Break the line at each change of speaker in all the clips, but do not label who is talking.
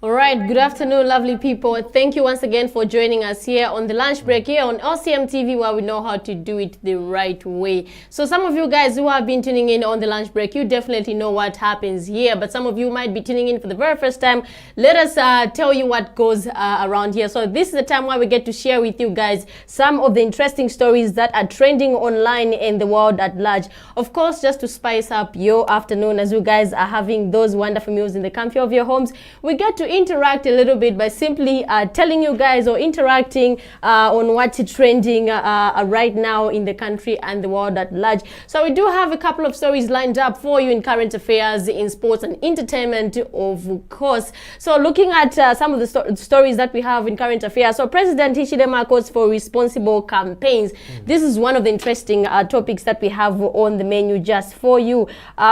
All right, good afternoon, lovely people. Thank you once again for joining us here on the lunch break here on LCM TV, where we know how to do it the right way. So some of you guys who have been tuning in on the lunch break, you definitely know what happens here, but some of you might be tuning in for the very first time. Let us tell you what goes around here. So this is the time where we get to share with you guys some of the interesting stories that are trending online in the world at large. Of course, just to spice up your afternoon as you guys are having those wonderful meals in the comfort of your homes, we get to interact a little bit by simply telling you guys or interacting on what's trending right now in the country and the world at large. So we do have a couple of stories lined up for you in current affairs, in sports and entertainment, of course. So looking at some of the stories that we have in current affairs. So President Hichilema calls for responsible campaigns. This is one of the interesting topics that we have on the menu just for you.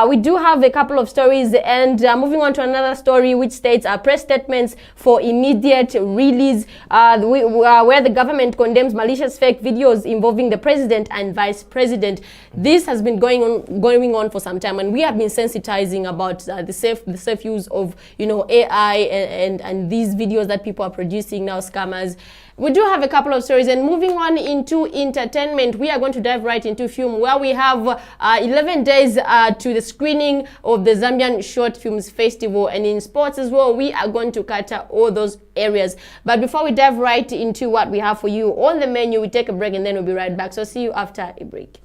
We do have a couple of stories, and moving on to another story which states press statements for immediate release, where the government condemns malicious fake videos involving the president and vice president. This has been going on for some time, and we have been sensitizing about the safe use of AI and these videos that people are producing now, scammers. We do have a couple of stories, and moving on into entertainment, we are going to dive right into film, where we have 11 days to the screening of the Zambian Short Films Festival, and in sports as well, we are going to cater all those areas. But before we dive right into what we have for you on the menu, we take a break and then we'll be right back. So see you after a break.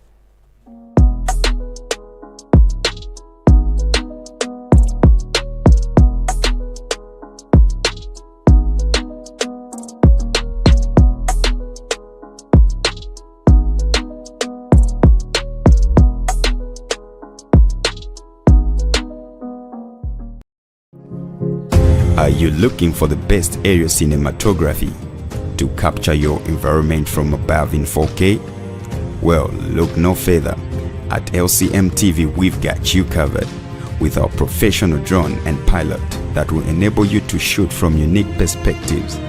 Are you looking for the best aerial cinematography to capture your environment from above in 4K? Well, look no further. At LCM TV, we've got you covered with our professional drone and pilot that will enable you to shoot from unique perspectives.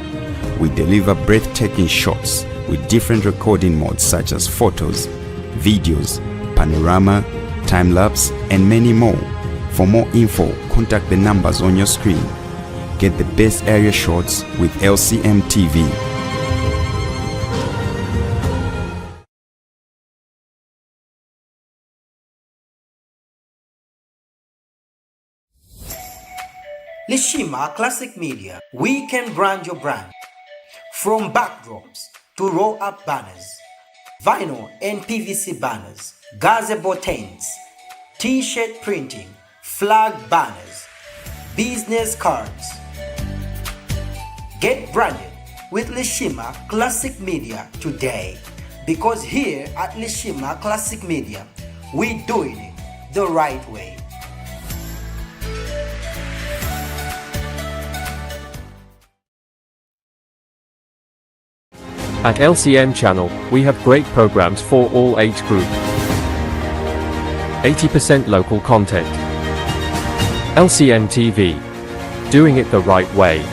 We deliver breathtaking shots with different recording modes such as photos, videos, panorama, time-lapse, and many more. For more info, contact the numbers on your screen. Get the best area shots with LCM TV.
Lishima Classic Media, we can brand your brand. From backdrops to roll-up banners, vinyl and PVC banners, gazebo tents, t-shirt printing, flag banners, business cards. Get branded with Lishima Classic Media today, because here at Lishima Classic Media, we're doing it the right way.
At LCM channel, we have great programs for all age group. 80% local content. LCM TV. Doing it the right way.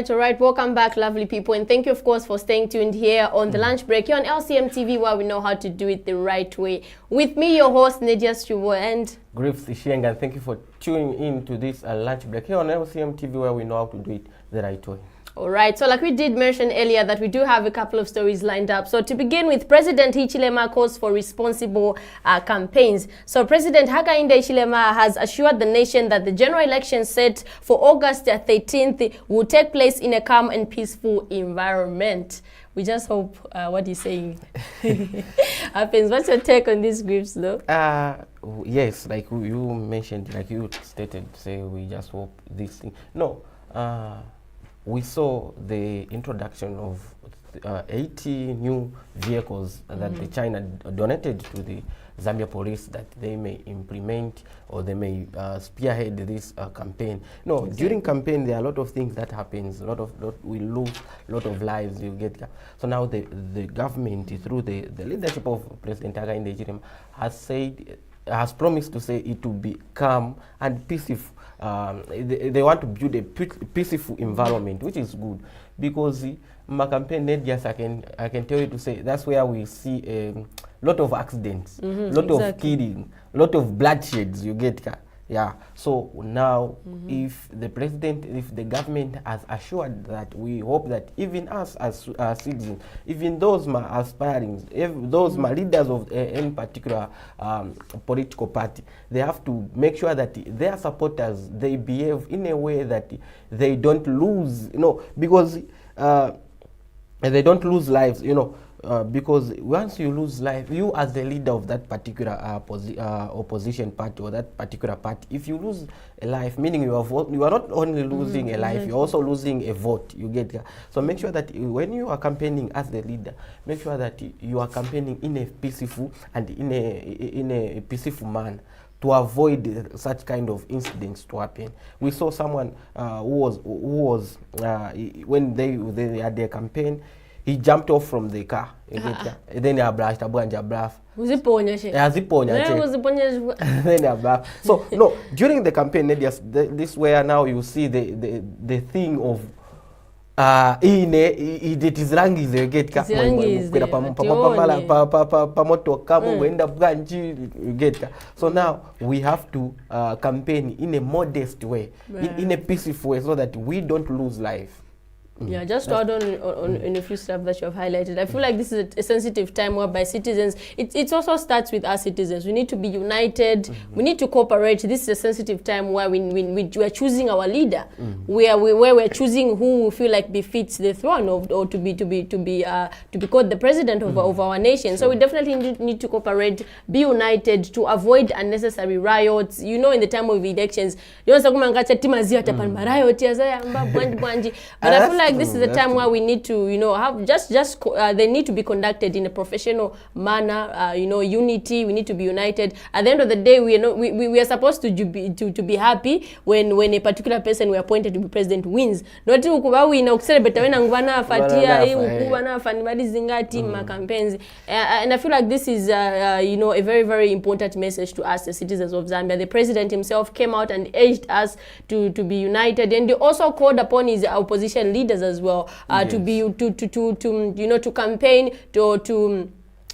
All right, welcome back, lovely people, and thank you, of course, for staying tuned here on the lunch break here on LCM TV, where we know how to do it the right way. With me, your host, Nadia Strubo, and
Griffs Ishienga, and thank you for tuning in to this lunch break here on LCM TV, where we know how to do it the right way.
all right, so like we did mention earlier that we do have a couple of stories lined up. So to begin with, President Hichilema calls for responsible campaigns. So President Hakainde Hichilema has assured the nation that the general election set for August 13th will take place in a calm and peaceful environment. We just hope what he's saying happens. What's your take on these groups, though?
Yes, like you mentioned, like you stated, say we just hope this thing. No, we saw the introduction of 80 new vehicles that the China donated to the Zambia police that they may implement or they may spearhead this campaign. No, during campaign there are a lot of things that happens. We lose a lot of lives. You get. So now the government through the leadership of President Hakainde Hichilema has promised to say it will be calm and peaceful. They want to build a peaceful environment, which is good, because my campaign, yes, I can tell you to say that's where we see a lot of accidents, lot of killing, lot of bloodsheds. You get. Yeah. So now, if the government has assured that, we hope that even us as citizens, even those aspiring, those leaders of any particular political party, they have to make sure that their supporters, they behave in a way that they don't lose, because they don't lose lives, because once you lose life, you as the leader of that particular opposition party or that particular party, if you lose a life, meaning you are not only losing a life, you're also losing a vote. You get that? So make sure that when you are campaigning as the leader, make sure that you are campaigning in a peaceful and in a peaceful manner, to avoid such kind of incidents to happen. We saw someone who was when they had their campaign, he jumped off from the car. Then he brushed So no, during the campaign, this where now you see the thing of it is rangi zegetka so now we have to campaign in a modest way, in a peaceful way, so that we don't lose life.
Yeah, just to add on a few stuff that you have highlighted, I feel like this is a sensitive time whereby citizens, it also starts with us citizens. We need to be united. We need to cooperate. This is a sensitive time where we are choosing our leader, where we're choosing who we feel like befits the throne or to be called the president of our nation. So we definitely need to cooperate, be united, to avoid unnecessary riots. In the time of elections, but I feel like this is a time where we need to, have they need to be conducted in a professional manner. Unity. We need to be united. At the end of the day, we are supposed to be happy when a particular person we appointed to be president wins. Not and I feel like this is a very, very important message to us, the citizens of Zambia. The president himself came out and urged us to be united, and he also called upon his opposition leaders as well to campaign to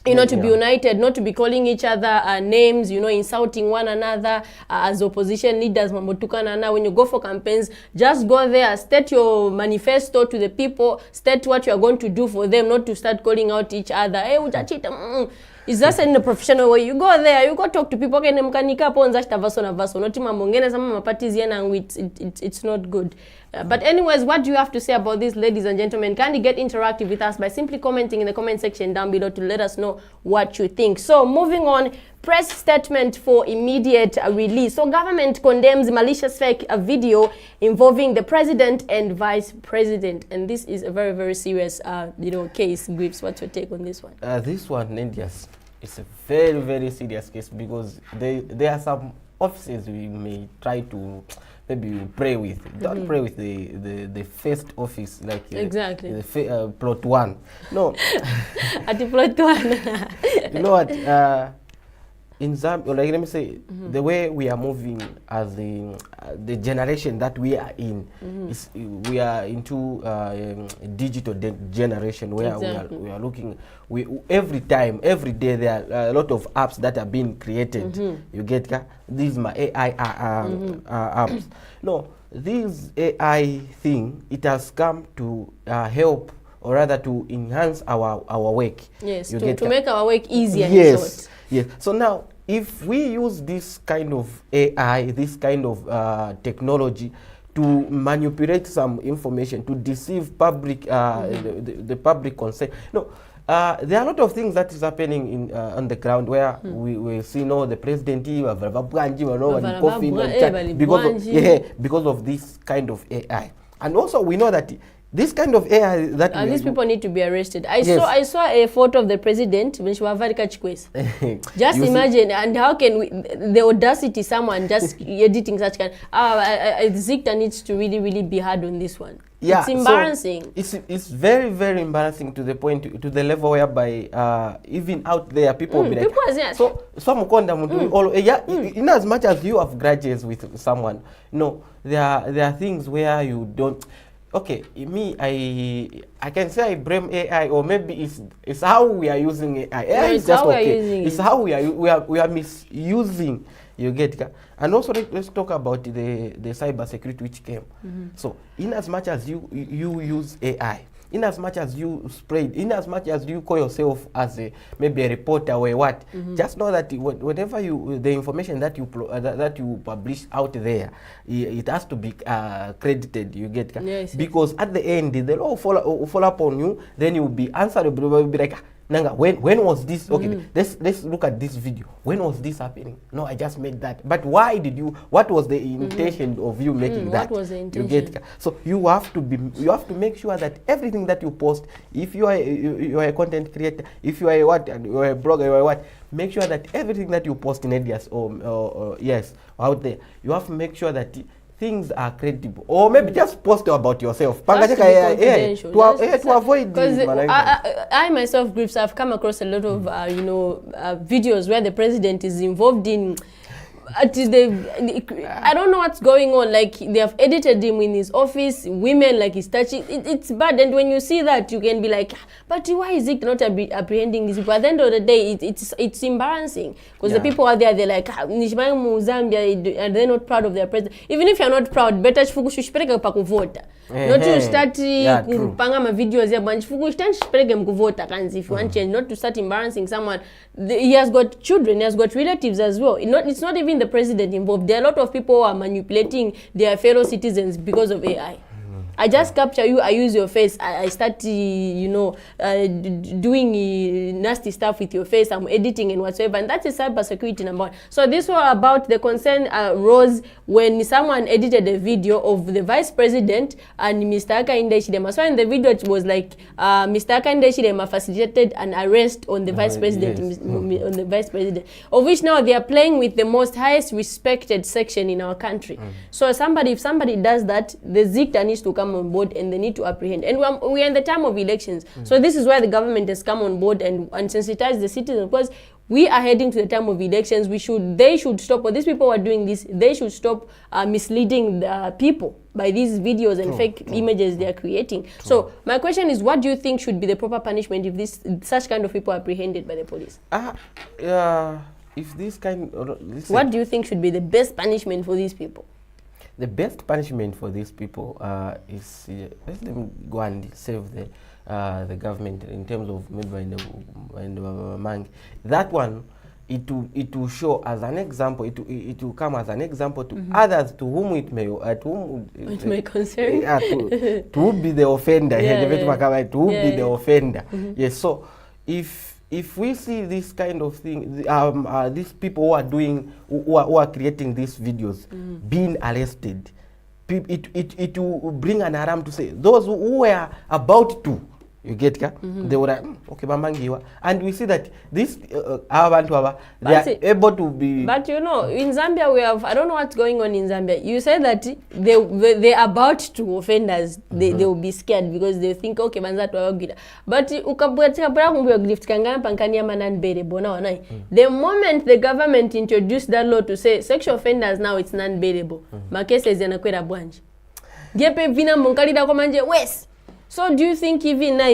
be united, not to be calling each other names, insulting one another as opposition leaders. When you go for campaigns, just go there, state your manifesto to the people, state what you are going to do for them, not to start calling out each other. Hey, it's just in a professional way. You go there, you go talk to people. It's not good. But anyways, what do you have to say about this, ladies and gentlemen? Can you get interactive with us by simply commenting in the comment section down below to let us know what you think? So moving on, press statement for immediate release. So government condemns malicious fake video involving the president and vice president, and this is a very, very serious case. Grips, what's your take on this one?
This one, India's, it's a very, very serious case, because there are some offices we may try to maybe pray with. Don't pray with the first office, like
exactly
the plot one. No.
At the plot one.
You know what? In Zambia, let me say, the way we are moving as the generation that we are in, is we are into a digital generation where we are looking. Every day there are a lot of apps that are being created. You get these my AI apps. No, this AI thing, it has come to help, or rather to enhance our work.
Yes, to make our work easier.
Yes, yes. So now, if we use this kind of AI, this kind of technology to manipulate some information, to deceive public, the public consent. No, there are a lot of things that is happening on the ground where we see the president because of this kind of AI. And also we know that this kind of AI that
And these people need to be arrested. I
Yes.
saw a photo of the president when she was very Chikwesa. Just
You see-
imagine, and how can the audacity someone just editing such kind. Zikta needs to really be hard on this one. It's
so
embarrassing.
it's very embarrassing to the point, to the level whereby even out there people will be like,
people are saying-
so some conda in as much as you have grudges with someone, there are things where you don't. Okay, me, I can say I blame AI, or maybe it's how we are using AI. AI is
it's
just
how we are
okay.
using
It's
it.
how we are misusing. You get it? And also let's talk about the cyber security which came. So in as much as you use AI, in as much as you spread, in as much as you call yourself as maybe a reporter or what, just know that whatever the information that you publish out there, it has to be credited. You get it?
Yes,
Because at the end, the law will follow up on you. Then you will be answerable. You will be like, Nanga, when was this? Okay, let's look at this video. When was this happening? No, I just made that. But why did you? What was the intention of you making that?
What was the
You
intention?
get it? So you have to make sure that everything that you post, if you are a content creator, if you are you are a blogger, you are what, make sure that everything that you post in Edias or out there, you have to make sure that things are credible, or maybe just post about yourself.
Has to be confidential.
To avoid
because
this.
I myself, Grips, I've come across a lot of videos where the president is involved in. I don't know what's going on. Like, they have edited him in his office. Women, like, he's touching. It's bad. And when you see that, you can be like, but why is it not apprehending these people? At the end of the day, it's embarrassing, because the people out there, they're like, Zambia, and they're not proud of their president. Even if you're not proud, better chifukushipeleke pa kuvota. Not to start kupanga ma videos ya banchi fukushipeleke mkuvota kanzi if you want change. Not to start embarrassing someone. He has got children, he has got relatives as well. It's not even the president involved. There are a lot of people who are manipulating their fellow citizens because of AI. I just capture you, I use your face, I start, doing nasty stuff with your face, I'm editing and whatsoever, and that is cyber security number one. So this was about the concern rose when someone edited a video of the vice president and Mr. Hakainde Hichilema. So in the video it was like Mr. Hakainde Hichilema facilitated an arrest on the vice president, on the vice president, of which now they are playing with the most highest respected section in our country. So if somebody does that, the Zikta needs to come on board and they need to apprehend. And we are in the time of elections. So this is why the government has come on board and sensitize the citizens, because we are heading to the time of elections. They should stop, or these people who are doing this, they should stop misleading the people by these videos and fake images they are creating. So my question is, what do you think should be the proper punishment if such kind of people are apprehended by the police?
If this kind,
what do you think should be the best punishment for these people?
The best punishment for these people is let them go and save the government in terms of maybe and Mangi. That one, it will show as an example. It will come as an example to others to whom it may concern. To be the offender. To be the offender. Yes. So if we see this kind of thing, these people who are creating these videos being arrested, it will bring an alarm to say those who were about to, you get they were like, okay, bamangiwa, and we see that this they are able to be. But
in Zambia we have, I don't know what's going on in Zambia. You said that they are about to offenders, they will be scared because they think, okay, banza tuwagida. But the moment the government introduced that law to say sexual offenders now it's non-bailable, makese zinakwenda bwanje. Gepe vina munkalida kwa manje wes. So do you think even now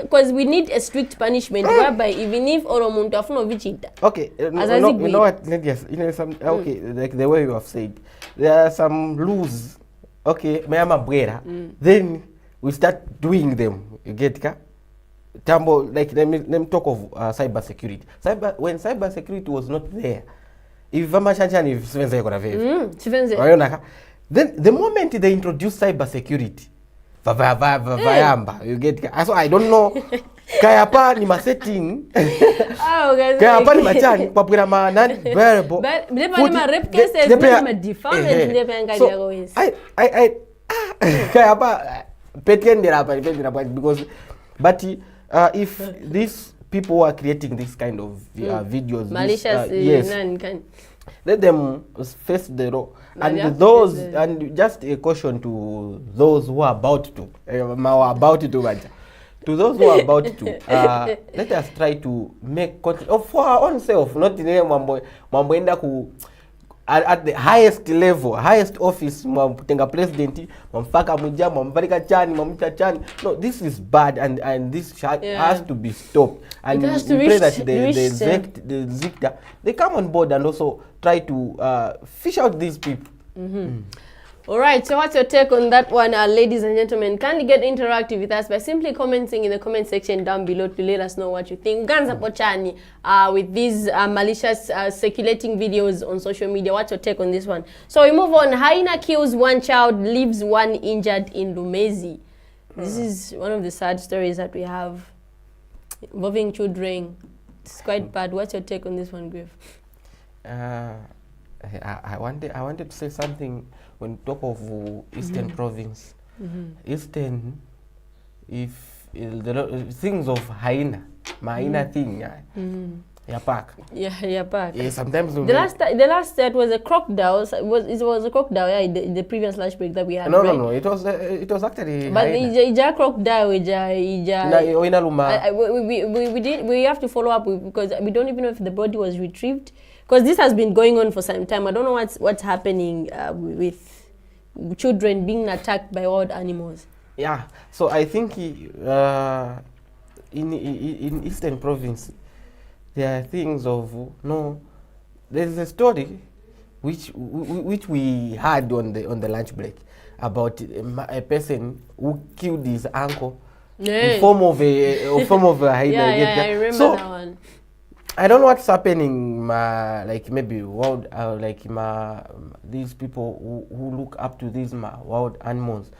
because we need a strict punishment whereby even if oromuntu afuno vichita.
Okay, you know what? Yes, okay, like the way you have said, there are some rules. Okay, then we start doing them. You get ka? Tambo, like let me talk of cyber security. When cyber security was not there, if then the moment they introduced cyber security, you get, so I don't know. Kayapa ni setting. Kayapa ni machan papira ma non variable.
But ma rep cases ma defamation
Kayapa because, but if these people who are creating this kind of videos,
malicious,
yes, let them face the law. And those, and just a caution to those who are about to, to those who are about to, let us try to make content for our own self, not in mambo enda ku at the highest level, highest office, tenga president, mamfaka muja, mambarika chani, mamucha chani. No, this is bad, and this has to be stopped. And we pray that the Zikta, they come on board and also try to fish out these people.
All right, so what's your take on that one, ladies and gentlemen? Kindly get interactive with us by simply commenting in the comment section down below to let us know what you think. Ganza Pochani, with these malicious circulating videos on social media. What's your take on this one? So we move on. Hyena kills one child, leaves one injured in Lumezi. This is one of the sad stories that we have involving children. It's quite bad. What's your take on this one, Griff?
I wanted to say something when talk of Eastern Province. Eastern, if the things of hyena, hyena thing, yapak.
Yapak.
Yeah, sometimes
the last that was a crocodile. It was a crocodile. Yeah, the previous lunch break that we had.
No,
right?
no, it was actually.
But ija crocodile, we have to follow up because we don't even know if the body was retrieved. Because this has been going on for some time. I don't know what's happening with children being attacked by wild animals.
Yeah, so I think in Eastern Province, there are things of there's a story which we had on the lunch break about a person who killed his uncle in form of a hyena.
Yeah, I remember that one.
I don't know what's happening, like maybe wild, these people who look up to these wild animals.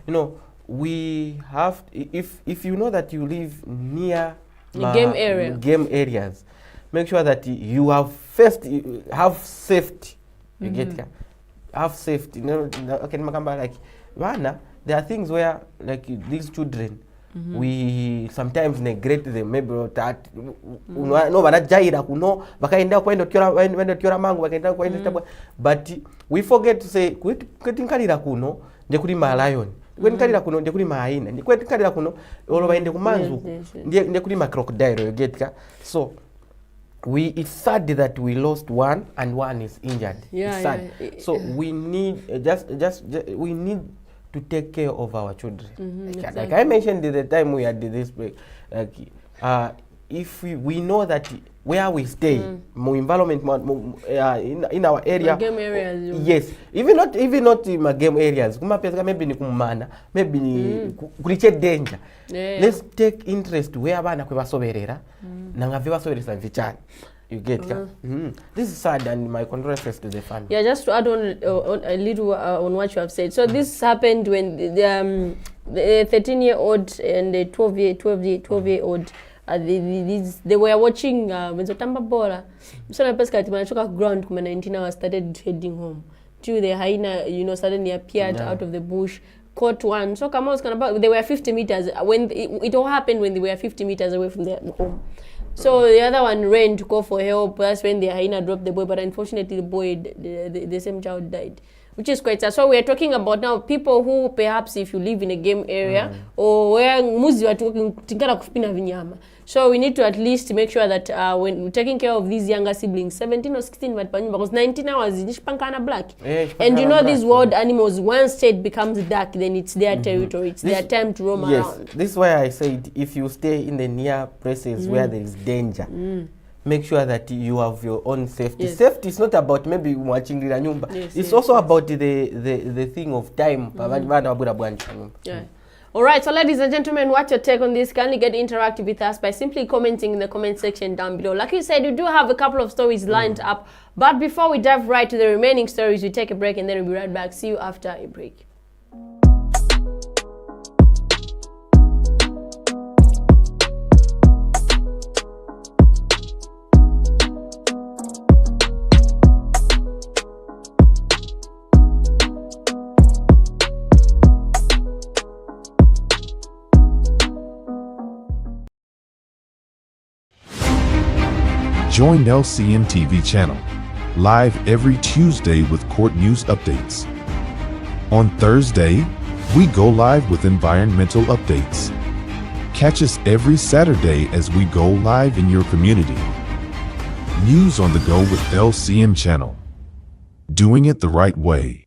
You know, we have, if you know that you live near
game
areas, make sure that you have safety. You get here, have safety. You know, okay, like there are things where like these children. We sometimes neglect them, maybe that no banajaira kuno bakaenda kwenda kyora mangu bakaenda kwenda but we forget to say kwetinkalira kuno nje kuli ma lion kwetinkalira kuno nje kuli ma hyena kwetinkalira kuno olo baende kumanzu nje kuli ma crocodile, you get ka. So it's sad that we lost one and one is injured. It's sad. So we need we need to take care of our children.
Exactly.
Like I mentioned at the time we had this break, like if we know that where we stay, environment, in our area,
game areas,
yes, even not in my game areas, maybe ni kumana, maybe ni kuliche danger. Let's take interest where bana kwa soberera, na ngaviwa soberesa vichana. You get this is sad, and my condolences to the family. Yeah,
just to add on a little on what you have said. So this happened when the 13-year-old and the 12-year-old they were watching Mezotamba Bola. So I took a ground 19 hours, started heading home. Till the hyena, suddenly appeared out of the bush, caught one. So they were 50 meters. When it all happened when they were 50 meters away from their home. So the other one ran to call for help. That's when the hyena dropped the boy. But unfortunately, the boy, the same child died, which is quite sad. So we are talking about now people who perhaps if you live in a game area or where muzi watu tingana kupina vinyama. So we need to at least make sure that when we're taking care of these younger siblings, 17 or 16, because 19 hours is black. And these wild animals, once it becomes dark, then it's their territory. It's their time to roam around.
This is why I said if you stay in the near places where there is danger, make sure that you have your own safety. Yes. Safety is not about maybe watching the nyumba. It's also about the thing of time.
Yeah. All right, so ladies and gentlemen, what's your take on this? Kindly get interactive with us by simply commenting in the comment section down below. Like you said, you do have a couple of stories lined up. But before we dive right to the remaining stories, we take a break and then we'll be right back. See you after a break.
Join LCM TV channel, live every Tuesday with court news updates. On Thursday, we go live with environmental updates. Catch us every Saturday as we go live in your community. News on the go with LCM channel. Doing it the right way.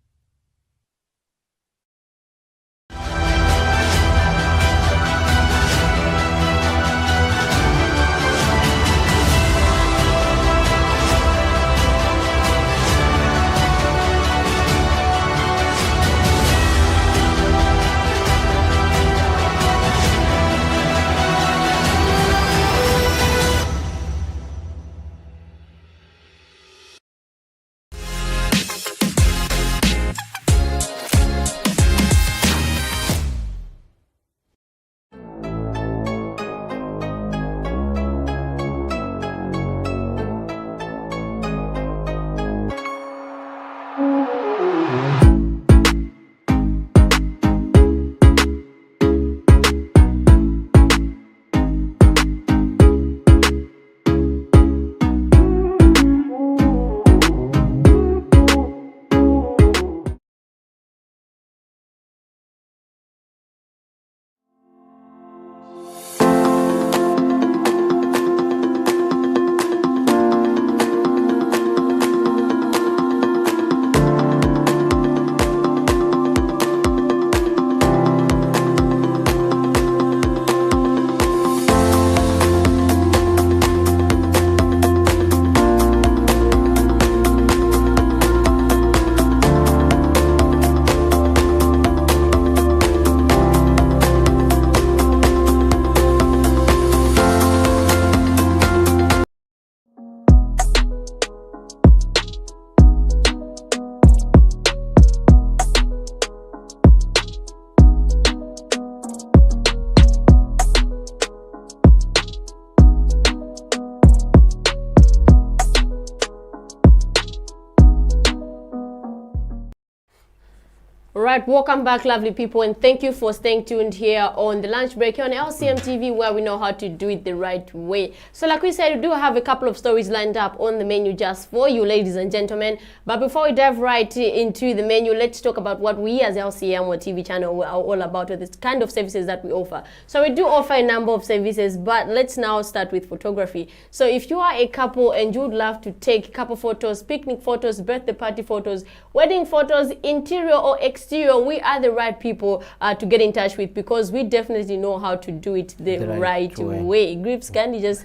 Right, welcome back, lovely people, and thank you for staying tuned here on the lunch break here on LCM TV, where we know how to do it the right way. So like we said, we do have a couple of stories lined up on the menu just for you, ladies and gentlemen. But before we dive right into the menu, let's talk about what we as LCM or TV channel are all about, or the kind of services that we offer. So we do offer a number of services, but let's now start with photography. So if you are a couple and you would love to take couple photos, picnic photos, birthday party photos, wedding photos, interior or exterior, we are the right people to get in touch with, because we definitely know how to do it the right way. Grips, can you just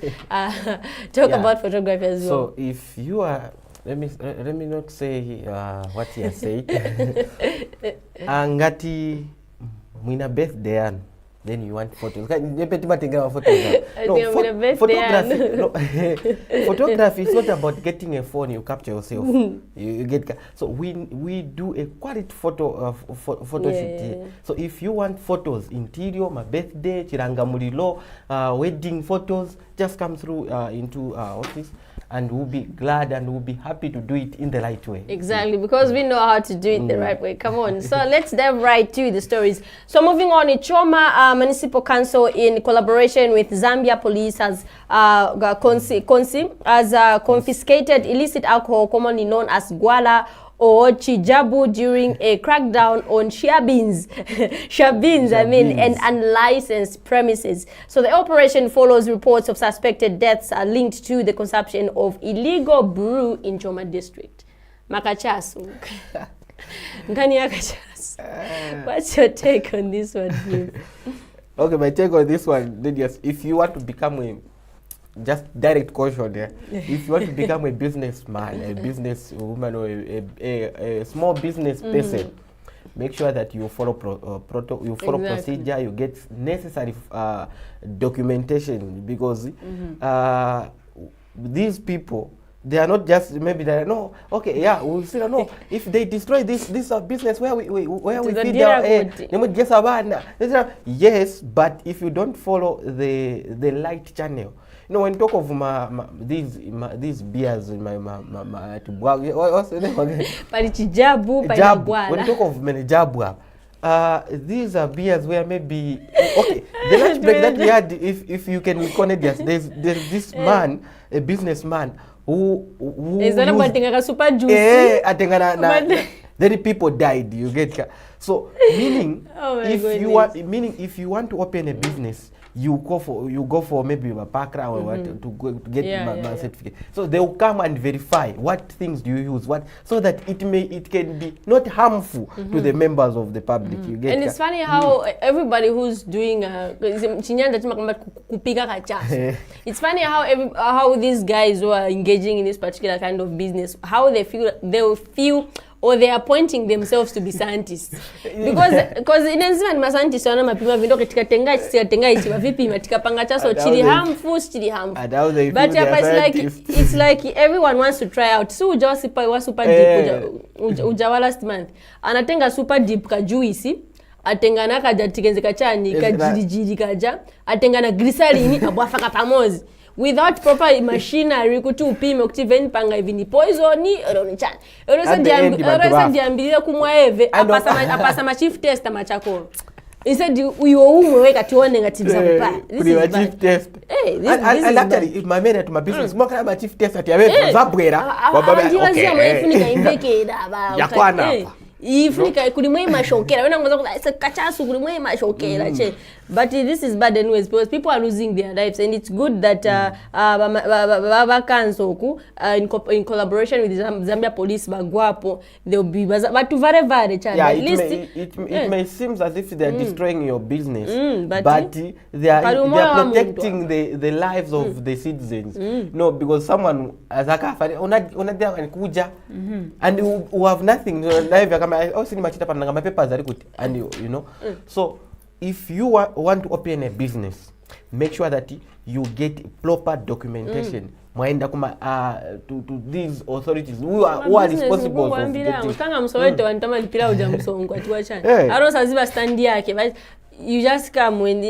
talk about photography as well?
So if you are, let me not say what you said. Angati mwina birthday, then you want photos. Photography. Photography is not about getting a phone, you capture yourself. you get. So we do a quality photo shoot here. So if you want photos, interior, my birthday, chirangamulilo, wedding photos, just come through into our office, and we'll be glad and we'll be happy to do it in the right way.
Exactly, because we know how to do it the right way. Come on. So let's dive right to the stories. So moving on, Choma Municipal Council, in collaboration with Zambia Police, has confiscated illicit alcohol, commonly known as Gwala or Chijabu, during a crackdown on Shabins, and unlicensed premises. So the operation follows reports of suspected deaths linked to the consumption of illegal brew in Choma district. Makachasu. What's your take on this one, please?
Okay, my take on this one, Lydias, if you want to become just direct caution there. If you want to become a businessman, a businesswoman, or a small business person, make sure that you follow procedure, you get necessary documentation, because these people, they are not just, maybe they are, no, okay, yeah, we'll see, no, if they destroy this business where we feed our, yes, but if you don't follow the light channel, you know, when you talk of these beers in my what's the name again? When you talk of Menijabwa, these are beers where maybe, okay, the lunch break that we had, if you can connect us, there's this man, a businessman who
is that about a super juice?
Then people died. You get so meaning if you want to open a business, you go for maybe a background or what to get my certificate. So they will come and verify what things do you use, so that it can be not harmful to the members of the public. You get
and it's funny how everybody who's doing it's funny how these guys who are engaging in this particular kind of business, how they feel or they are pointing themselves to be scientists, because inenzima ni scientists wana mapima vindo katika tenga ichi vipima tikapanga chaso chili harmful but it's like everyone wants to try out. So uja wa super deep uja wa last month anatenga super deep ka juice atenga na kaja tikenzeka chani kajirijiri kaja atenga na glycerin abwafaka pamozi without proper machinery kuti upime kuti veni panga hivi ni poison chani orosa ndiambilira kumwa eve apasa ma chief tester machakoro instead uyo umwe weka tione ngati mzakupa this is chief test
and actually my man at my business mwaka ma chief tester ati awe zabwera
okay mwefunika imbekeda ba yakwana hapa ifunika kulimwe mashokera wena ngoza kuti kachasu kulimwe mashokera che but this is bad anyways because people are losing their lives, and it's good that Kansoku in collaboration with Zambia Police bagwapo they'll be but to vare child
at least it may seem as if they are destroying your business but they are protecting the lives of the citizens. No, because someone azaka unadia kuja and who have nothing my papers are good and you know so if you want to open a business, make sure that you get proper documentation. Mwaenda kuma to these authorities who are responsible for getting.
Utanga msoweto wanitama lipira uja msongo atuwachana. Aro saziba stand yake but you just come when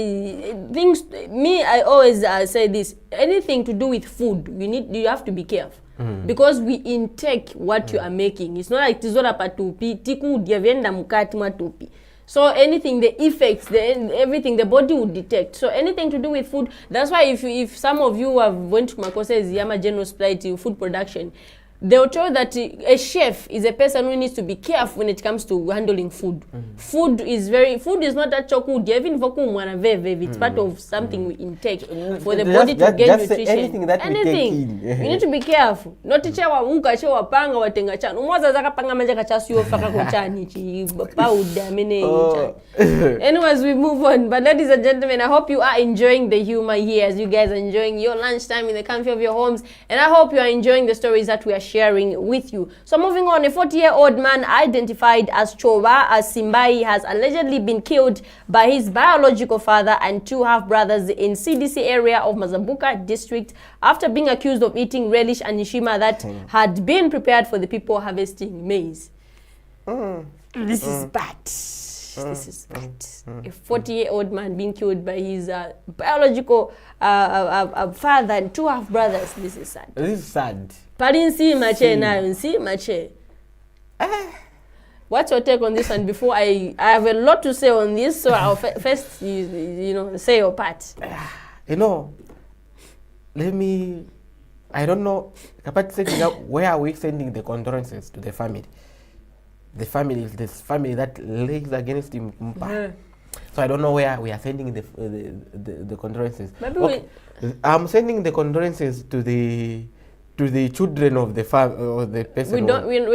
things. Me, I always say this: anything to do with food, you have to be careful. Because we intake what you are making. It's not like tizora patupi tiku diavenda mukati matupi. So anything, the effects, everything, the body would detect. So anything to do with food, that's why if some of you have went to Makosa's Yama General Supply to food production, they'll tell that a chef is a person who needs to be careful when it comes to handling food. Food is not that chocolate. Even it's part of something we intake for the body to get nutrition.
Anything that we take in.
You need to be careful. Not to chewa unka chewa panga watenga chana. Umwaza zaka panga manja kachasu yo faka kochani chi powder mene. Anyways, we move on. But ladies and gentlemen, I hope you are enjoying the humor here as you guys are enjoying your lunchtime in the comfort of your homes, and I hope you are enjoying the stories that we are sharing with you. So moving on, a 40-year-old man identified as Choba Simbai has allegedly been killed by his biological father and two half-brothers in CDC area of Mazambuka district after being accused of eating relish and nishima that had been prepared for the people harvesting maize. This is bad. This is bad. A 40-year-old man being killed by his biological father and two half-brothers. This is sad.
This is sad.
Parinsi mache nayo, nsi mache. What's your take on this one? Before I have a lot to say on this, so I'll first say your part.
I don't know. Where are we sending the condolences to the family? This family that lays against him. So I don't know where we are sending the condolences. I'm sending the condolences to the children of the the person.
We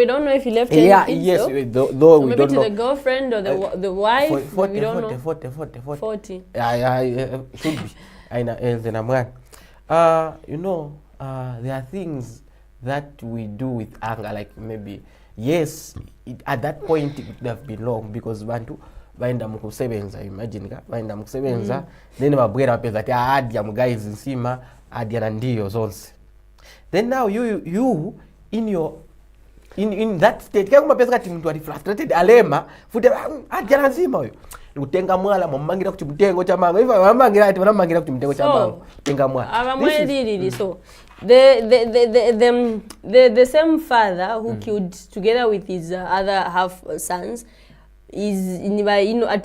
don't know if he left anything.
Yes, though
so
we
maybe
don't
to
know.
The girlfriend or the wife.
40,
we don't know.
40.
40.
Should be. There are things that we do with anger, like maybe yes, at that point it would have been long because bantu baenda mukusebenza, imagine baenda mukusebenza then babwera pesa ati adia guys nsima adia na ndio zonse. Then now you in that state kama pesa kati mtu ali frustrated alema fude adia nzima huyo utenga mwala mmangira kuti mtengo cha mango hivyo wamangira ati wanamangira kuti mtengo cha mango tenga mwala
abamwelili so the same father who killed together with his other half sons, is at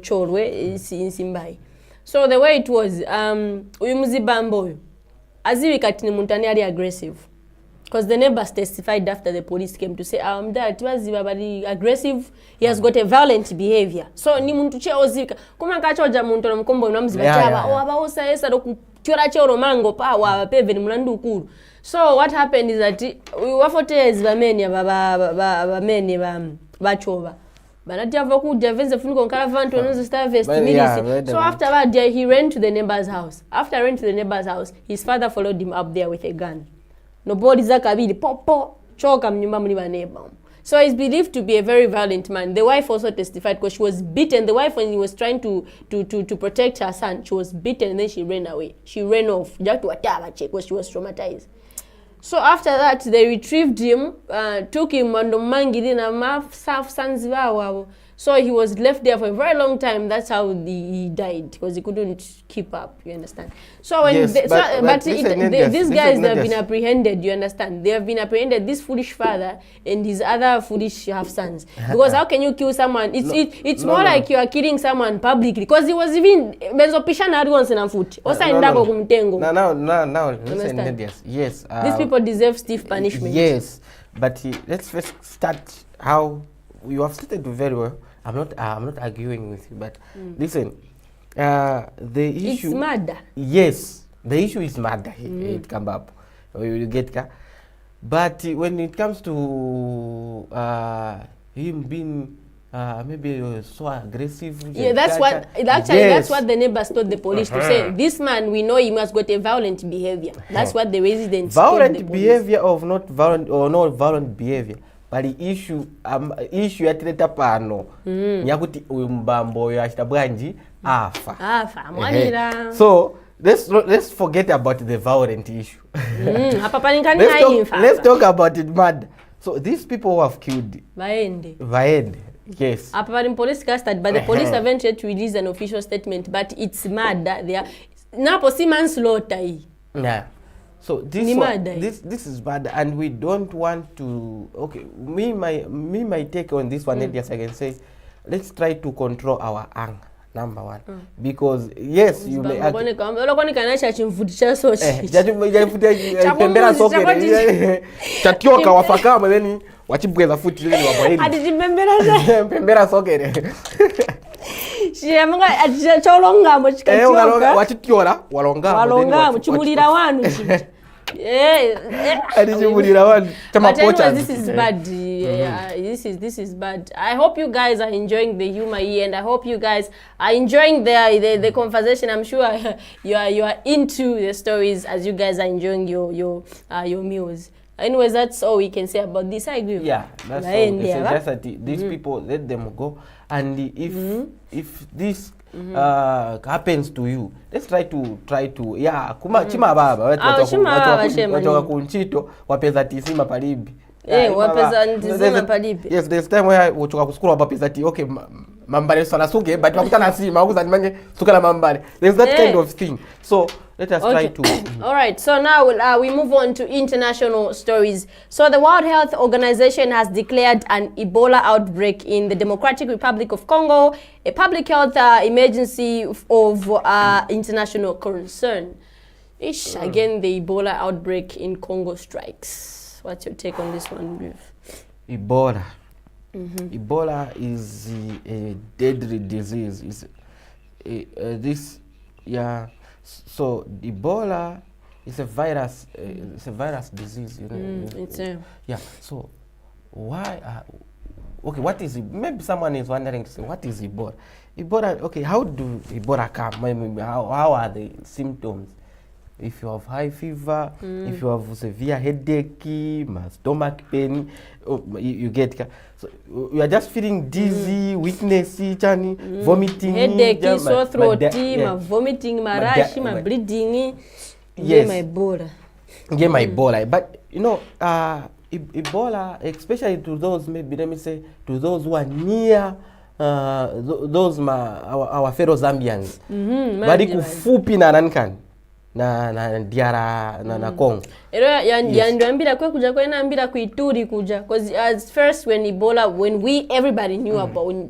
Chorwe Simbai. So the way it was, uyu muzibambo uyu aziwi kati ni muntu ani aggressive. Because the neighbors testified after the police came to say, that was very aggressive, he has got a violent behavior. So ni muntu che ozika. Kuma kachoja muntu na mkombo na mziba chaba. Abaosa esa do kutyora choro mango pa wa peve ni mulandu ukuru. So what happened is that wafote bameni bameni bachoba. But so after that day, he ran to the neighbor's house. After he ran to the neighbor's house, his father followed him up there with a gun. Nobody zakabili popo choka mnyumba mliwa neighbor. So he's believed to be a very violent man. The wife also testified because she was beaten. The wife, when he was trying to protect her son, she was beaten and then she ran away. She ran off just to attack because she was traumatized. So after that, they retrieved him, took him and mangiri na maf sons. So he was left there for a very long time. That's how he died, because he couldn't keep up, you understand. So when
yes,
these guys have been
just
apprehended, you understand. They have been apprehended, this foolish father and his other foolish half-sons. Because how can you kill someone? It's more like you are killing someone publicly. Because he was even benzopisha once in a foot.
Now, listen, yes.
These people deserve stiff punishment.
Yes, but let's first start how you have started very well. I'm not arguing with you, but listen, the issue.
It's murder.
Yes, the issue is murder. It come up, you get ka. But when it comes to him being maybe so aggressive.
Yeah, that's that's what the neighbors told the police to say. This man, we know he must got a violent behavior. That's what the residents told the police.
Violent behavior of not violent or not violent behavior. But the issue yatireta pano nyakuti uyu mbambo yachitabwanji afa. So let's forget about the violent issue. Let's talk about it mad. So these people who have killed Vaende. Yes.
Police custody, but the police haven't yet released an official statement. But it's murder. They are napo si manslaughter.
Yeah. So this is bad, and we don't want to. Okay, my take on this one. Yes, I can say, let's try to control our anger. Number one, because yes, you may. Wachibweza futi zile wabaini. Pembera sokere.
Shiyamunga cholonga mo chikatioka.
Wachitiola walonga
mo chimulira wanu.
Chimulira wanu.
But anyway, this is bad. This is bad. I hope you guys are enjoying the humor here, and I hope you guys are enjoying the conversation. I'm sure you are into the stories as you guys are enjoying your meals. Anyways, that's all we can say about this. I agree.
Yeah, that's all. Just that these people, let them go. And if this happens to you, let's try to chima baba watoka kunchito wapeza tisima palibi.
Wapeza tisima palibi.
Yes, there's time where uchoka kuskula wapeza ti okay mambale sana suge but wakutana sima ukuza nimanye sukala mambale. There's that kind of thing. So let us try to.
All right. So now we move on to international stories. So the World Health Organization has declared an Ebola outbreak in the Democratic Republic of Congo, a public health emergency of international concern. Again, the Ebola outbreak in Congo strikes. What's your take on this one, Ruth?
Ebola. Ebola is a deadly disease. So Ebola is a virus. It's a virus disease. Yeah. So why? Okay. What is it? Maybe someone is wondering to say, what is Ebola? Ebola. Okay. How do Ebola come? Maybe how are the symptoms? If you have high fever, if you have severe headache, stomach pain, you get. So you are just feeling dizzy, weakness, vomiting,
headache, sore throat, vomiting, marashi, bleeding.
Yes.
My
Ebola. But you know, Ebola, especially to those, maybe let me say, to those who are near those our fellow Zambians, bali kufupi na nankan. na DR na Congo.
Ero yandiambira kwe kuja kwa inaambira kuituri kuja, because as first when everybody knew about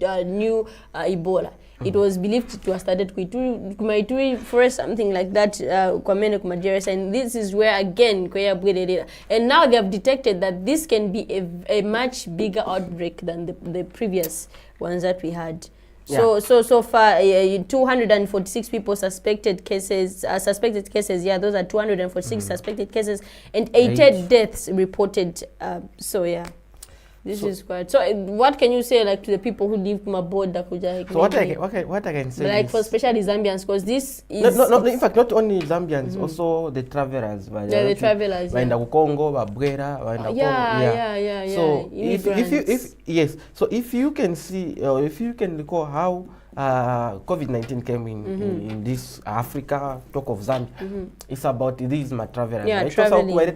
Ebola, it was believed to have started kuituri first, something like that, kwa mene kumajeres, and this is where again kwa bwelelera, and now they have detected that this can be a much bigger outbreak than the previous ones that we had. So far 246 people suspected cases, yeah, those are 246 suspected cases, and 88 deaths reported. So yeah, this is quite. So what can you say, like, to the people who live from abroad that could, like,
so what I can say,
like, for especially Zambians, because this is
no, in fact not only Zambians, also the travelers.
The travelers.
Waenda ku Congo, Babwera, waenda
yeah.
So if you can see, or if you can recall how COVID-19 came in this Africa, talk of Zambia, it's about these travelers.
Yeah, traveling.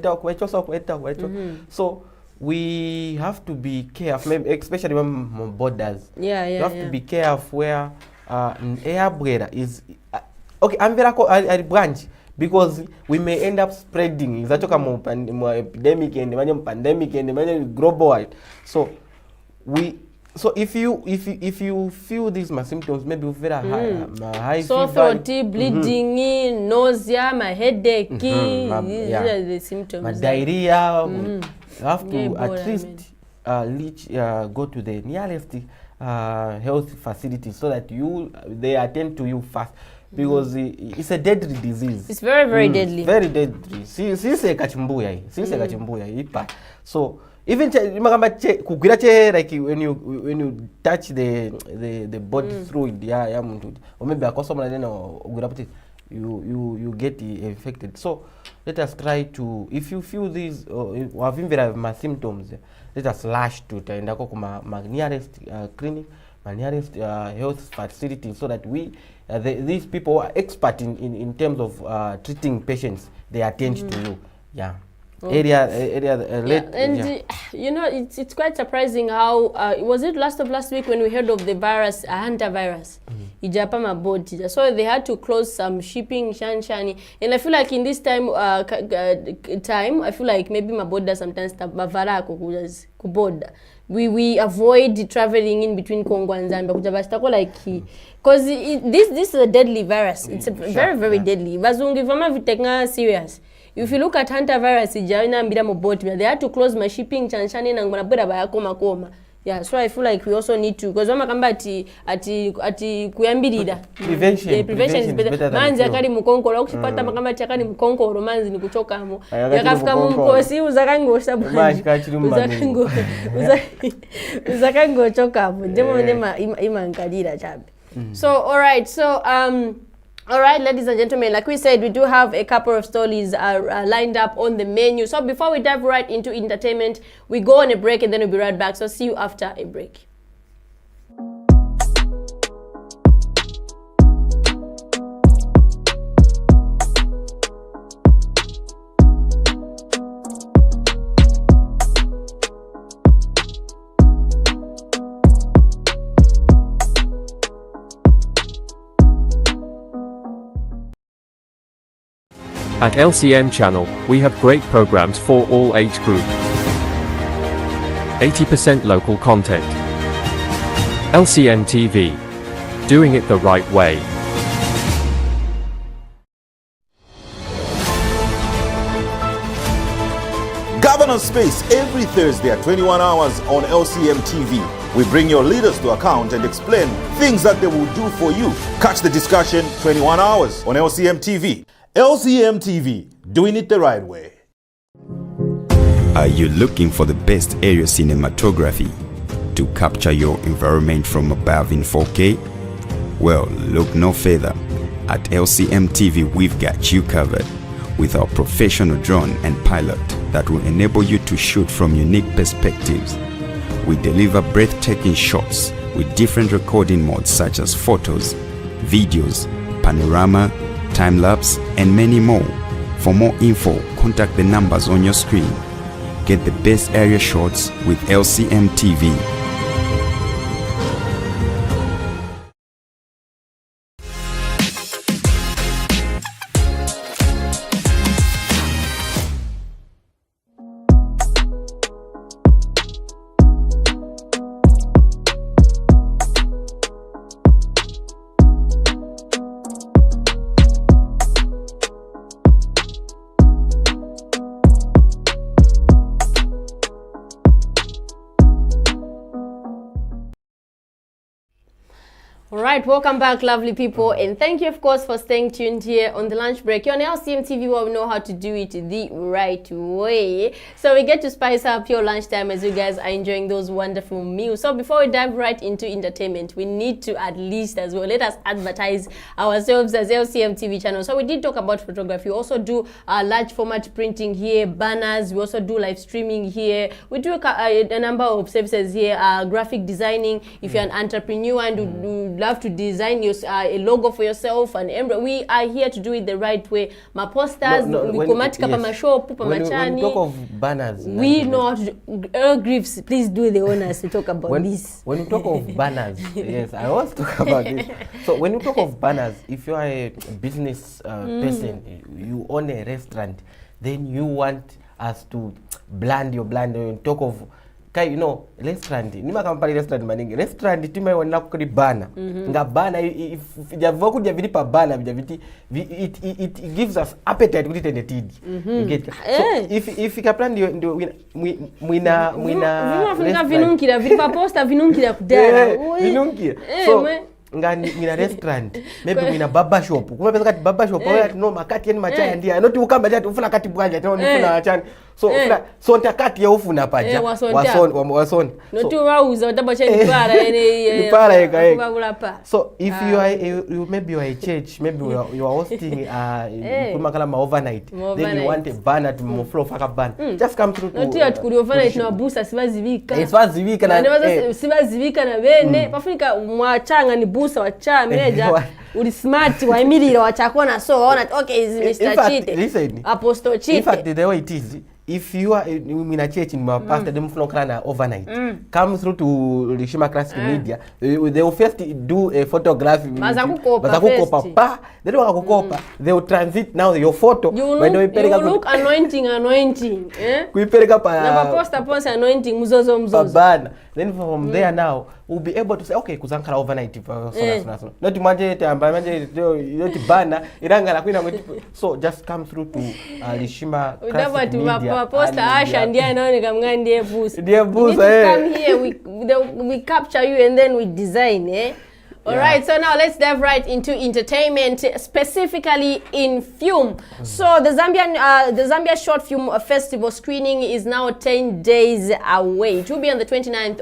So we have to be careful, especially when borders.
Yeah.
You have to be careful where Airbreda is. Okay, I'm very branch, because we may end up spreading. It's a epidemic and pandemic and global wide. So if you feel these symptoms, maybe with very high
sore
fever,
throat, bleeding, nausea, my headache, these are the symptoms.
Diarrhea. You have to at least go to the nearest health facility so that they attend to you fast, because it's a deadly disease.
It's very, very deadly.
Very deadly. So even like when you touch the body fluid, or maybe you get infected. So let us try to, if you feel these symptoms, let us rush to my nearest clinic, my nearest health facility, so that these people are expert in terms of treating patients. They attend to you. Yeah.
You know, it's quite surprising how was it last week when we heard of the virus, hantavirus, ijapa boat, so they had to close some shipping shani, and I feel like in this time I feel like maybe my border sometimes bavara kuboda. We avoid traveling in between Congo and Zambia, like, because this is a deadly virus. It's a very deadly. Bazungi vama viteka serious. If you look at hantavirus, they had to close my shipping chanshani na ngabura bayakoma. Yeah, so I feel like we also need to, because ati kuyambirira. Prevention is better. Manzi akali mukonkoro, ukipata makamba chakani mukonkoro, manzi ni kuchoka hamo. Yakafika mumkosi uzakango sabanji. Uzakango choka hamo. Jemo ndema imankalira chabe. So all right, ladies and gentlemen, like we said, we do have a couple of stories lined up on the menu. So before we dive right into entertainment, we go on a break and then we'll be right back. So see you after a break.
At LCM channel, we have great programs for all age group. 80% local content. LCM TV. Doing it the right way.
Governance Space every Thursday at 21 hours on LCM TV. We bring your leaders to account and explain things that they will do for you. Catch the discussion 21 hours on LCM TV. LCM TV, doing it the right way.
Are you looking for the best aerial cinematography to capture your environment from above in 4K? Well, look no further. At LCM TV, we've got you covered with our professional drone and pilot that will enable you to shoot from unique perspectives. We deliver breathtaking shots with different recording modes such as photos, videos, panorama, time-lapse, and many more. For more info, contact the numbers on your screen. Get the best area shots with LCM TV.
Alright, welcome back, lovely people, and thank you, of course, for staying tuned here on the lunch break. You're on LCM TV, where we know how to do it the right way. So we get to spice up your lunchtime as you guys are enjoying those wonderful meals. So before we dive right into entertainment, we need to at least as well let us advertise ourselves as LCM TV channel. So we did talk about photography. We also do large format printing here, banners. We also do live streaming here. We do a number of services here, graphic designing. If you're an entrepreneur and would love to design your a logo for yourself and we are here to do it the right way. My posters,
when you talk of banners,
we know how to do. Earl Griffiths, please do the honors to talk about this.
When you talk of banners, yes, I always talk about this. So when you talk of banners, if you are a business person, you own a restaurant, then you want us to blend your brand. When you talk of restaurant nima kampani restaurant maningi restaurant tima wana kuri bana nga bana javua kuja vilipa bana it gives us appetite kuti tende tidi so if kaplan ndio mwina
vinunkira vilipa posta vinunkira kudara
vinunkira so ngina restaurant maybe mwina barber shop kuma pesa kati barber shop no makati yani machaya ndia not ukamba jati ufuna kati bwanja tena ufuna achani so ntakati ya ufuna paja wason
no tu wauza utabacha nipara
nipara eka so if you maybe you are a church, maybe you are hosting kuma kala overnight, then you want a banner to flow faka banner just come through
to not kuri overnight no busa sibazivika
na
sibazivika na bene pafika mwachanga ni busa wacha meneja uli smart waimirira wachakona so waona okay is Mr. Chite Apostle Chite.
In fact the way it is, if you are in a church in my pastor them flow kana overnight come through to Lishima Classic Media, they will first do a photography bazakukopa pa then wakakukopa they will transit now your photo
you look anointing
kuipeleka pa
na post anointing mzozo
bana then from there now we'll be able to say okay kuzankala overnight so not manje tamba manje yoti bana iranga la kwina so just come through to Lishima Classic Media
posta Asha ndiye anaoneka mngani ndiye busa come here we capture you and then we design All right, so now let's dive right into entertainment, specifically in film. So the Zambia Short Film Festival screening is now 10 days away. It will be on the 29th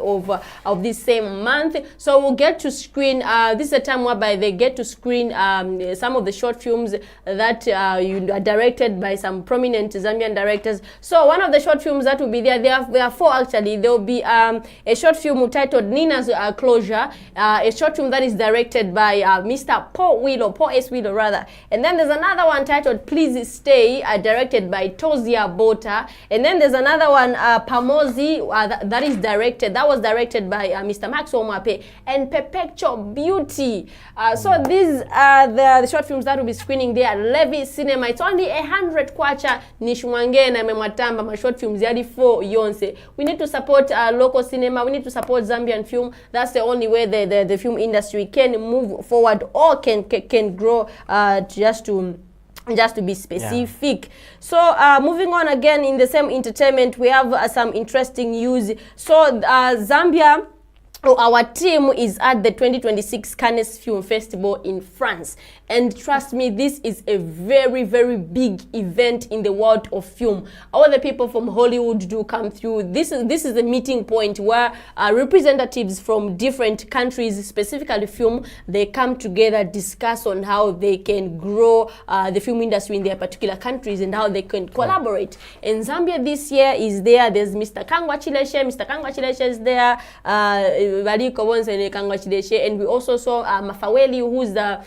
of this same month. So we'll get to screen, this is a time whereby they get to screen some of the short films that are directed by some prominent Zambian directors. So one of the short films that will be there are four actually. There will be a short film titled Nina's Closure, a short film that is directed by Mr. Paul S. Willow rather. And then there's another one titled Please Stay, directed by Tozia Bota. And then there's another one, Pamozi, that was directed by Mr. Max Omape, and Perpetual Beauty. So these are the short films that will be screening there at Levy Cinema. It's only 100 kwacha nishwange na memwatamba ma short films yadi 4 yonse. We need to support local cinema. We need to support Zambian film. That's the only way the film industry can move forward or can grow, just to be specific. So moving on again in the same entertainment, we have some interesting news. So Zambia, our team is at the 2026 Cannes Film Festival in France. And trust me, this is a very, very big event in the world of film. All the people from Hollywood do come through. This is a meeting point where representatives from different countries, specifically film, they come together, discuss on how they can grow the film industry in their particular countries and how they can collaborate. And Zambia this year is there. There's Mr. Kangwa Chileshe. Mr. Kangwa Chileshe is there. And we also saw Mafaweli, who's the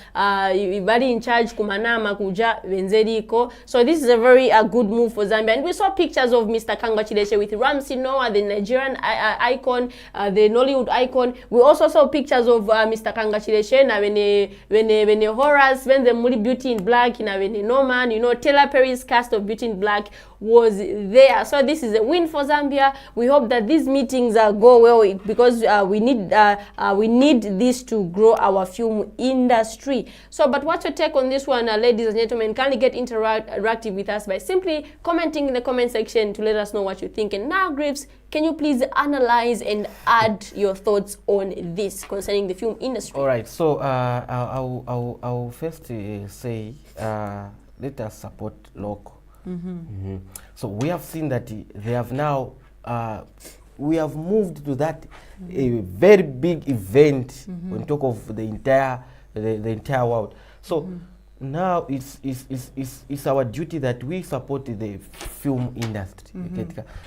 very in charge kumanama kuja wenzeriko. So this is a very good move for Zambia. And we saw pictures of Mr. Kangwa Chileshe with Ramsey Noah, the Nigerian icon, the Nollywood icon. We also saw pictures of Mr. Kangwa Chileshe na when Horace, when the Muli Beauty in Black, when Norman, Taylor Perry's cast of Beauty in Black was there. So this is a win for Zambia. We hope that these meetings go well because we need this to grow our film industry. So, but what's your take on this one, ladies and gentlemen? Kindly get interactive with us by simply commenting in the comment section to let us know what you think. And now, Graves, can you please analyze and add your thoughts on this concerning the film industry?
All right, so I'll first say let us support local. So we have seen that they have now, we have moved to that a very big event on top of the entire world. So now it's our duty that we support the film industry.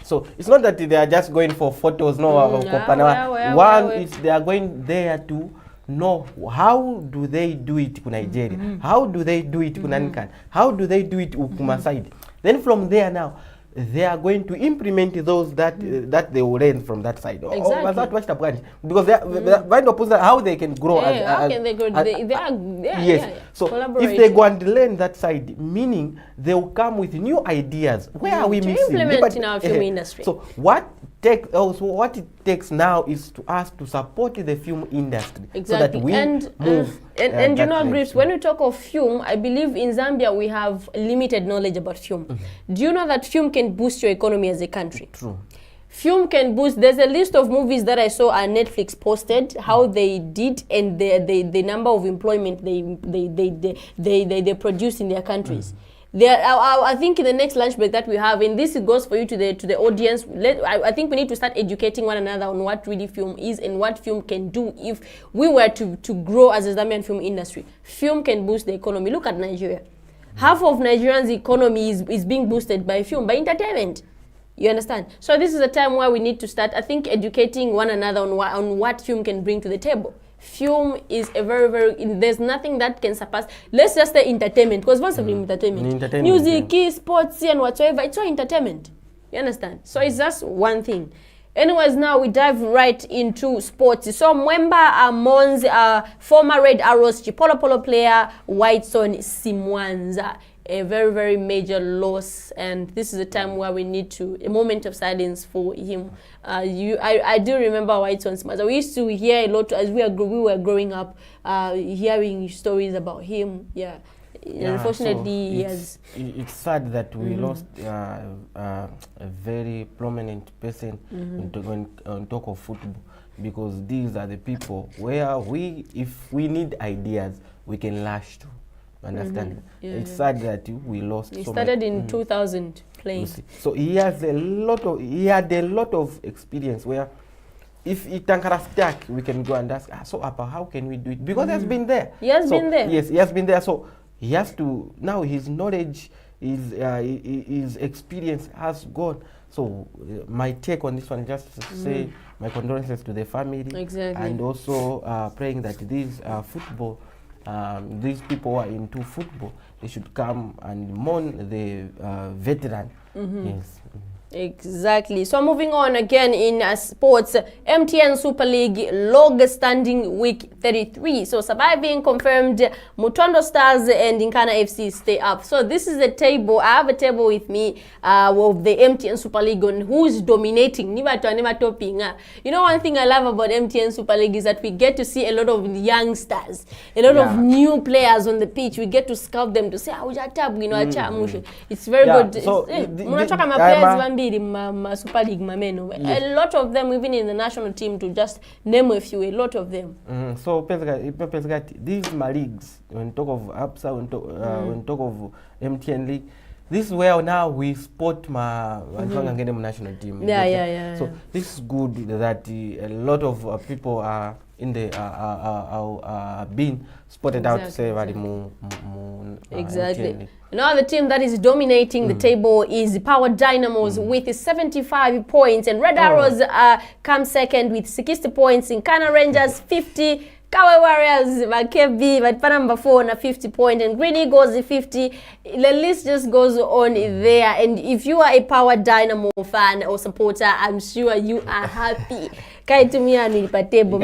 So it's not that they are just going for photos. No, they are going there to know how do they do it in Nigeria, how do they do it in Ankan, how do they do it in Kumaside. Then from there now, they are going to implement those that they will learn from that side.
Exactly.
Because they are how they can grow.
How can they grow?
Yes. So if they go and learn that side, meaning they will come with new ideas. Where are we missing?
To implement in our film industry.
So what it takes now is to us to support the film industry, so that we move.
And you know, Grips, when we talk of film, I believe in Zambia we have limited knowledge about film. Do you know that film can boost your economy as a country?
True.
Film can boost. There's a list of movies that I saw on Netflix posted how they did and the number of employment they produce in their countries. I think in the next lunch break that we have, and this goes for you to the audience, I think we need to start educating one another on what really film is and what film can do if we were to grow as a Zambian film industry. Film can boost the economy. Look at Nigeria. Half of Nigerians' economy is being boosted by film, by entertainment. You understand? So this is a time where we need to start, I think, educating one another on what film can bring to the table. Film is a very, there's nothing that can surpass. Let's just say entertainment, because what's entertainment? Music, sports, and whatsoever, it's all entertainment. You understand? So it's just one thing. Anyways, now we dive right into sports. So Mwemba Mons, former Red Arrows Chipolo Polo player, Whiteson Simwanza. A very major loss, and this is a time where we need a moment of silence for him. I do remember Whiteson Simwanza. We used to hear a lot as we were growing up, hearing stories about him. Unfortunately,
it's sad that we lost a very prominent person on talk of football, because these are the people where if we need ideas, we can lash to. Understand? It's sad that we lost.
He started in 2000 playing.
So he had a lot of experience where if Itankara stuck, we can go and ask, so Apa, how can we do it? Because he has been there.
He has been there.
Yes, he has been there. So he has to, now his knowledge, his experience has gone. So my take on this one, just to say my condolences to the family.
Exactly.
And also praying that these people who are into football, they should come and mourn the veteran. Yes.
Exactly. So moving on again in sports, MTN Super League log standing week 33. So surviving confirmed, Mutondo Stars and Nkana FC stay up. So this is a table. I have a table with me of the MTN Super League on who's dominating. You know, one thing I love about MTN Super League is that we get to see a lot of youngsters, a lot of new players on the pitch. We get to scout them to say, it's very good. So Super League mameno. Yes. A lot of them, even in the national team, to just name a few, a lot of them.
So these leagues, when talk of APSA, when talk of MTN League, this is where now we spot national team. So this is good that a lot of people are in the being spotted out to say
exactly. Now the team that is dominating the table is Power Dynamos with 75 points, and Red Arrows come second with 60 points. In Nkana Rangers 50. Kawe Warriors, Makebi, number 4 on a 50 point, and Green Eagles 50. The list just goes on there. And if you are a Power Dynamo fan or supporter, I'm sure you are happy. Kai tumia nilipatebo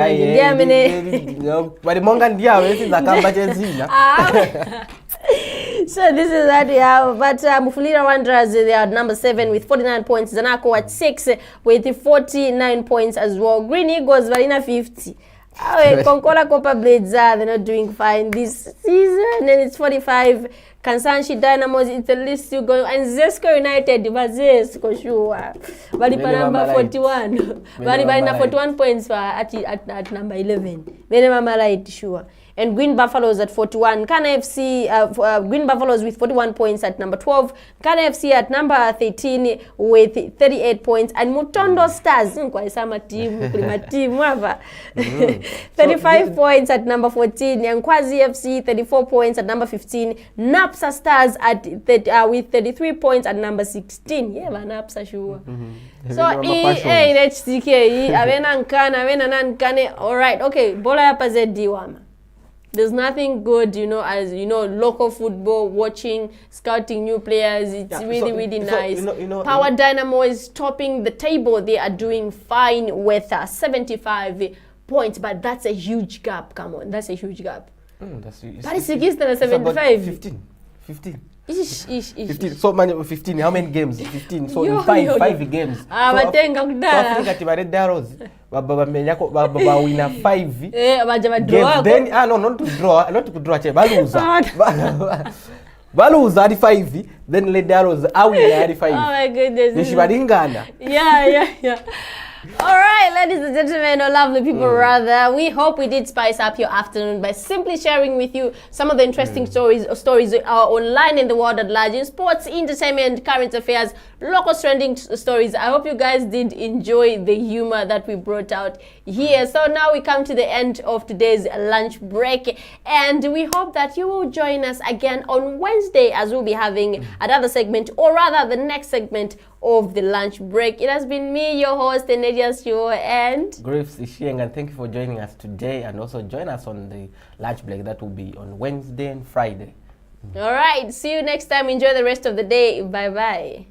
So this is what we have. But Mufulira Wanderers, they are number 7 with 49 points. Zanaco at 6 with 49 points as well. Green Eagles, Varina 50. Konkola Copper Blades, they're not doing fine this season. And it's 45. Kansanshi Dynamos, it's the list still going. And Zesco United, Vazesko, sure. Valipa number 41. Valipa 41 points for at number 11. Mama Light, sure. And Green Buffaloes at 41. Kana FC, Green Buffaloes with 41 points at number 12. Kana FC at number 13 with 38 points. And Mutondo Stars, kwa isama team, kulima team, wapa. 35 points at number 14. Yankwazi FC, 34 points at number 15. Napsa Stars at with 33 points at number 16. Yeah, Napsa sure. So, HTK, avena nkana, avena nankane. All right, okay. Bola yapa zedi wama. There's nothing good, as local football, watching, scouting new players. It's really nice. Power Dynamo is topping the table. They are doing fine with 75 points, but that's a huge gap. Come on, that's a huge gap. Paris Sigistan is 75.
15.
15.
So many 15. How many games? 15. So in five games. So Africa team Red Arrows. Baba win 5 games. Then not to draw. Baluza at 5. Then Red Arrows at 5.
Oh my goodness. Yeah. All right, ladies and gentlemen, or lovely people rather, we hope we did spice up your afternoon by simply sharing with you some of the interesting stories online in the world at large, in sports, entertainment, current affairs, local trending stories. I hope you guys did enjoy the humor that we brought out here. So now we come to the end of today's lunch break, and we hope that you will join us again on Wednesday as we'll be having another segment, or rather the next segment of the lunch break. It has been me, your host, Nadia Show, and
Graves Ishieng, and thank you for joining us today, and also join us on the lunch break that will be on Wednesday and Friday.
All right, see you next time. Enjoy the rest of the day. Bye-bye.